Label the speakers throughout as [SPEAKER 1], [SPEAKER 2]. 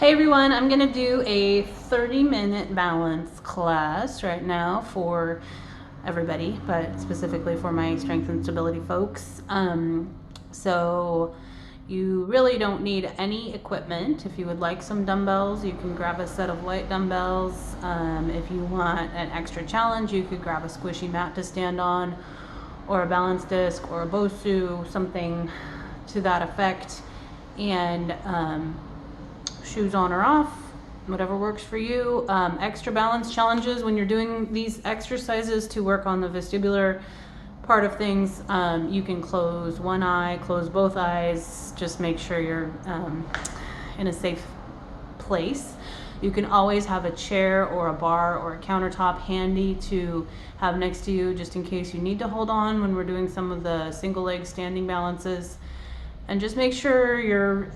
[SPEAKER 1] Hey everyone, I'm gonna do a 30-minute balance class right now for everybody, but specifically for my strength and stability folks. So you really don't need any equipment. If you would like some dumbbells, you can grab a set of light dumbbells. If you want an extra challenge, you could grab a squishy mat to stand on, or a balance disc, or a BOSU, something to that effect. And shoes on or off, whatever works for you. Extra balance challenges when you're doing these exercises to work on the vestibular part of things. You can close one eye, close both eyes, just make sure you're in a safe place. You can always have a chair or a bar or a countertop handy to have next to you just in case you need to hold on when we're doing some of the single leg standing balances. And just make sure you're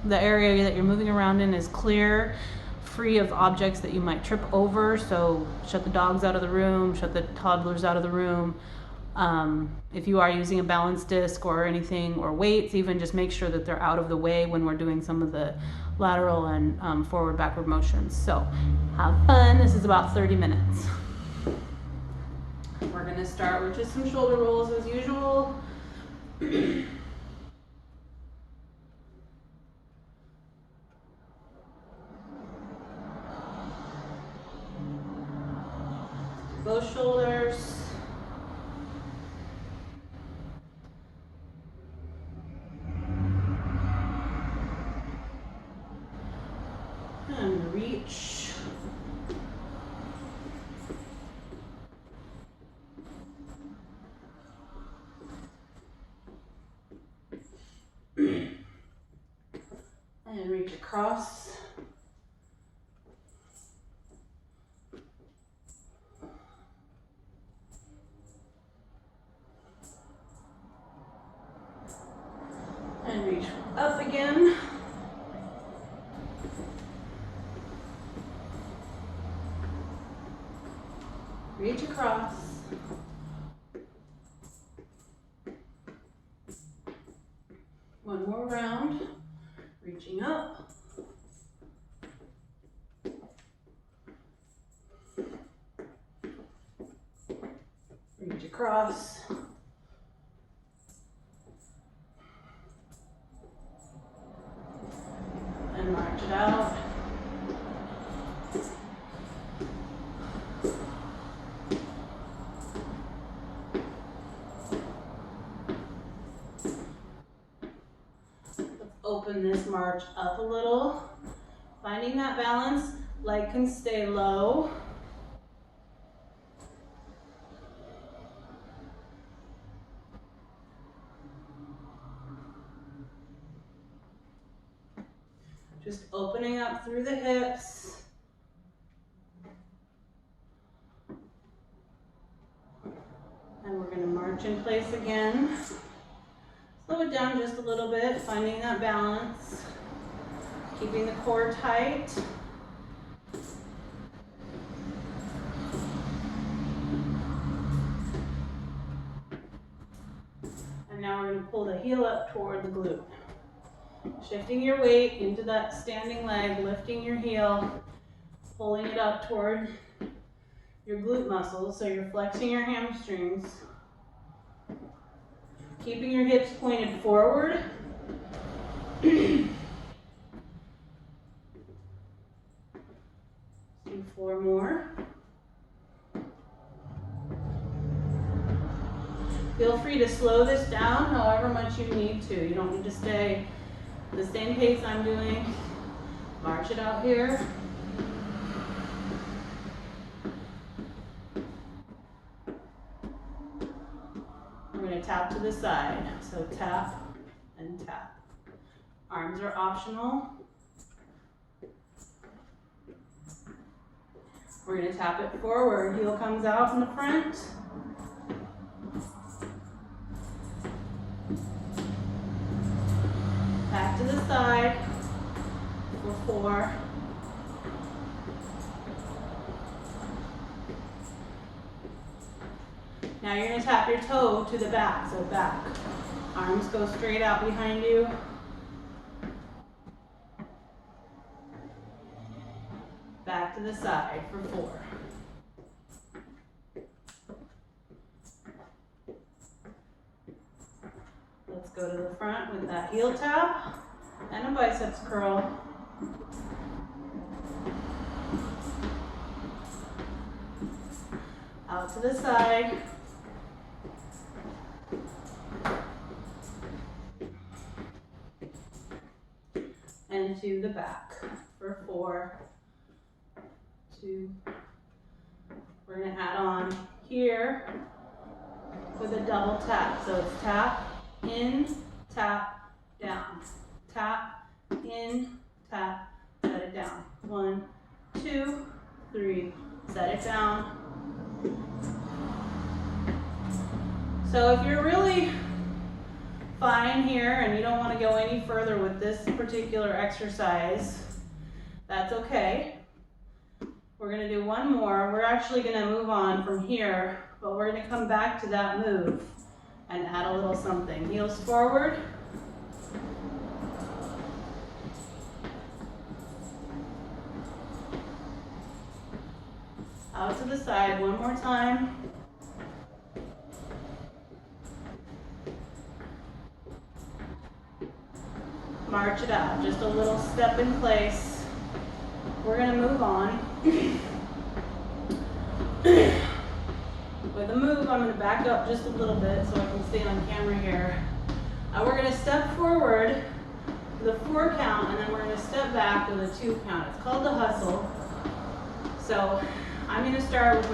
[SPEAKER 1] the area that you're moving around in is clear, free of objects that you might trip over. So shut the dogs out of the room, shut the toddlers out of the room. If you are using a balance disc or anything, or weights even, just make sure that they're out of the way when we're doing some of the lateral and forward backward motions. So have fun. This is about 30 minutes. We're going to start with just some shoulder rolls as usual. Both shoulders. And reach. And reach across. And reach up again. Reach across. One more round. Reaching up. Reach across. And march it out. Let's open this march up a little. Finding that balance, leg can stay low. Just opening up through the hips. And we're going to march in place again. Slow it down just a little bit, finding that balance. Keeping the core tight. And now we're going to pull the heel up toward the glute. Shifting your weight into that standing leg, lifting your heel, pulling it up toward your glute muscles, so you're flexing your hamstrings. Keeping your hips pointed forward. Do 4 more. Feel free to slow this down however much you need to. You don't need to stay the same pace I'm doing. March it out here. We're going to tap to the side. So tap and tap. Arms are optional. We're going to tap it forward. Heel comes out in the front. Back to the side for 4. Now you're going to tap your toe to the back, so back. Arms go straight out behind you. back to the side for 4. Let's go to the front with that heel tap and a biceps curl. Out to the side. And to the back for 4, 2. We're going to add on here with a double tap. So it's tap, in, tap, down. Tap, in, tap, set it down. 1, 2, 3, set it down. So if you're really fine here and you don't want to go any further with this particular exercise, that's okay. We're going to do one more. We're actually going to move on from here, but we're going to come back to that move and add a little something. Heels forward. Out to the side one more time. March it out, just a little step in place. We're going to move on. With a move, I'm going to back up just a little bit so I can stay on camera here. We're going to step forward with a 4 count, and then we're going to step back with a 2 count. It's called the hustle. So I'm going to start with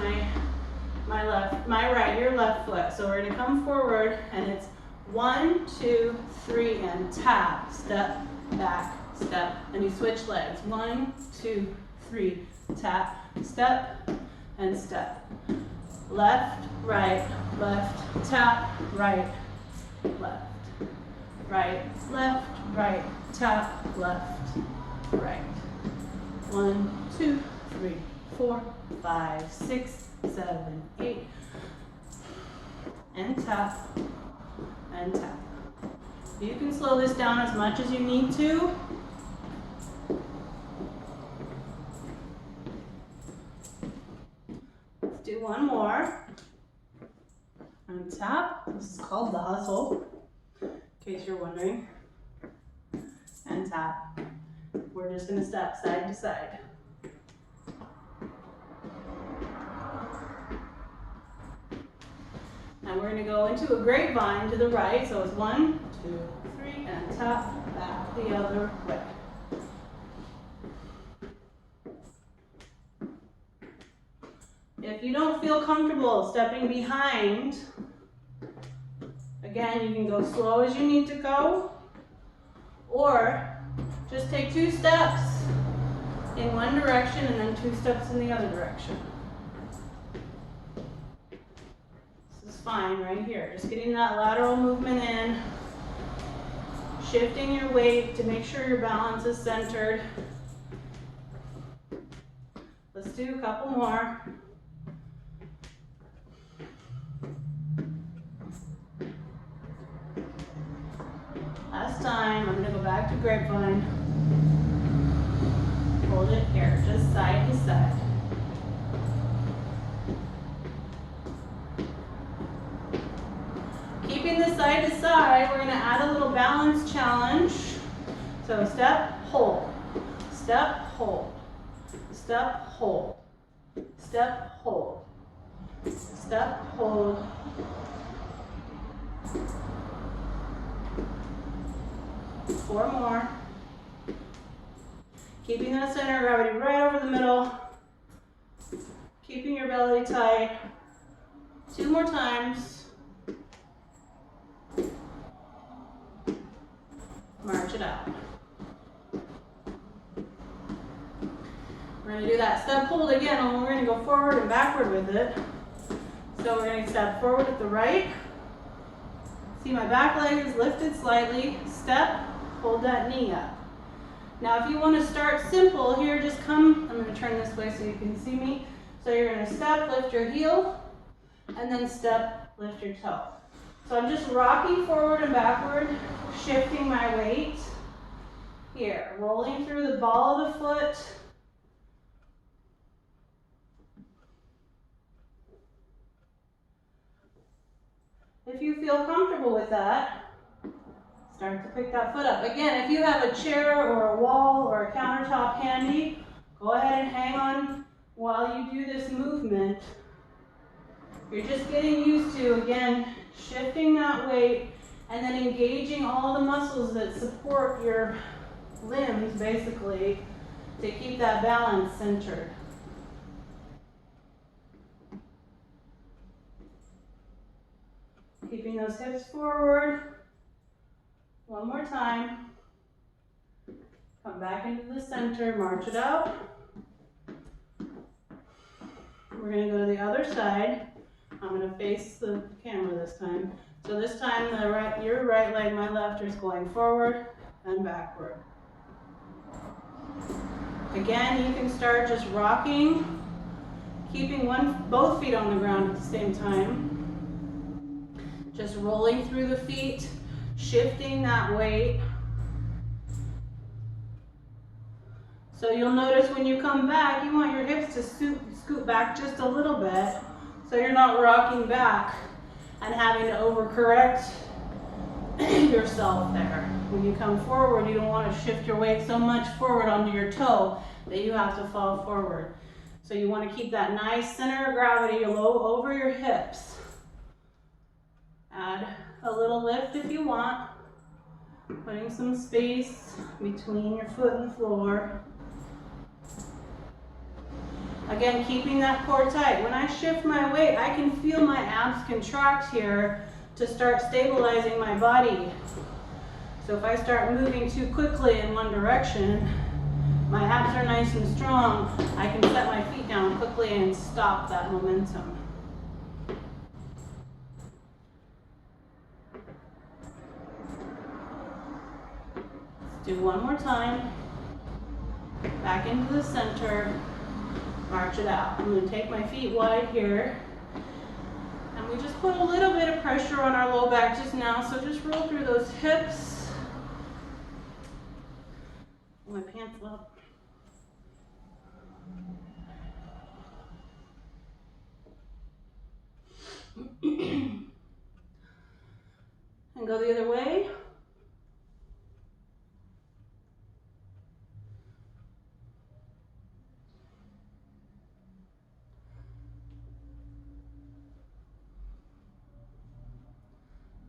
[SPEAKER 1] my right, your left foot. So we're going to come forward, and it's 1, 2, 3, and tap, step, back, step, and you switch legs. 1, 2, 3, tap, step, and step. Left, right, left, tap, right, left, right, left, right, tap, left, right. 1, 2, 3, 4, 5, 6, 7, 8, and tap, and tap. You can slow this down as much as you need to. Let's do one more. And tap. This is called the hustle, in case you're wondering. And tap. We're just going to step side to side. And we're going to go into a grapevine to the right. So it's 1, 2, 3, and tap, back the other way. If you don't feel comfortable stepping behind, again, you can go slow as you need to go, or just take 2 steps in one direction and then 2 steps in the other direction. Fine right here. Just getting that lateral movement in, shifting your weight to make sure your balance is centered. Let's do a couple more. Last time, I'm going to go back to grapevine. Hold it here, just side to side. Keeping this side to side, we're going to add a little balance challenge. So step, hold, step, hold, step, hold, step, hold, step, hold. Four more. Keeping that center of gravity right over the middle. Keeping your belly tight. 2 more times. March it out. We're going to do that step hold again, and we're going to go forward and backward with it. So we're going to step forward with the right. See, my back leg is lifted slightly. Step, hold that knee up. Now if you want to start simple here, just come, I'm going to turn this way so you can see me. So you're going to step, lift your heel, and then step, lift your toe. So I'm just rocking forward and backward, shifting my weight. Here, rolling through the ball of the foot. If you feel comfortable with that, start to pick that foot up. Again, if you have a chair or a wall or a countertop handy, go ahead and hang on while you do this movement. You're just getting used to, again, shifting that weight and then engaging all the muscles that support your limbs, basically, to keep that balance centered. Keeping those hips forward. One more time. Come back into the center, march it out. We're going to go to the other side. I'm going to face the camera this time. So this time, your right leg, my left, is going forward and backward. Again, you can start just rocking, keeping both feet on the ground at the same time. Just rolling through the feet, shifting that weight. So you'll notice when you come back, you want your hips to scoot back just a little bit, so you're not rocking back and having to overcorrect yourself there. When you come forward, you don't want to shift your weight so much forward onto your toe that you have to fall forward. So you want to keep that nice center of gravity low over your hips. Add a little lift if you want, putting some space between your foot and the floor. Again, keeping that core tight. When I shift my weight, I can feel my abs contract here to start stabilizing my body. So if I start moving too quickly in one direction, my abs are nice and strong. I can set my feet down quickly and stop that momentum. Let's do one more time. Back into the center. March it out. I'm going to take my feet wide here. And we just put a little bit of pressure on our low back just now, so just roll through those hips. My pants up. And go the other way.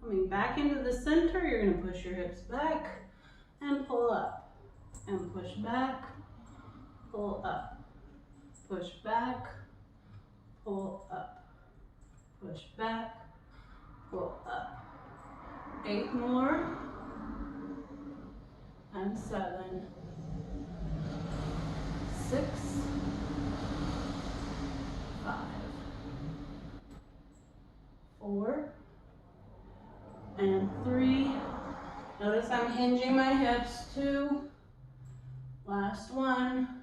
[SPEAKER 1] Coming back into the center, you're going to push your hips back and pull up. And push back, pull up. Push back, pull up. Push back, pull up. 8 more. And 7. 6. 5. 4. And 3. Notice I'm hinging my hips. 2. Last one.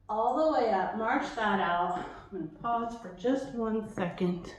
[SPEAKER 1] All the way up. March that out. I'm going to pause for just 1 second.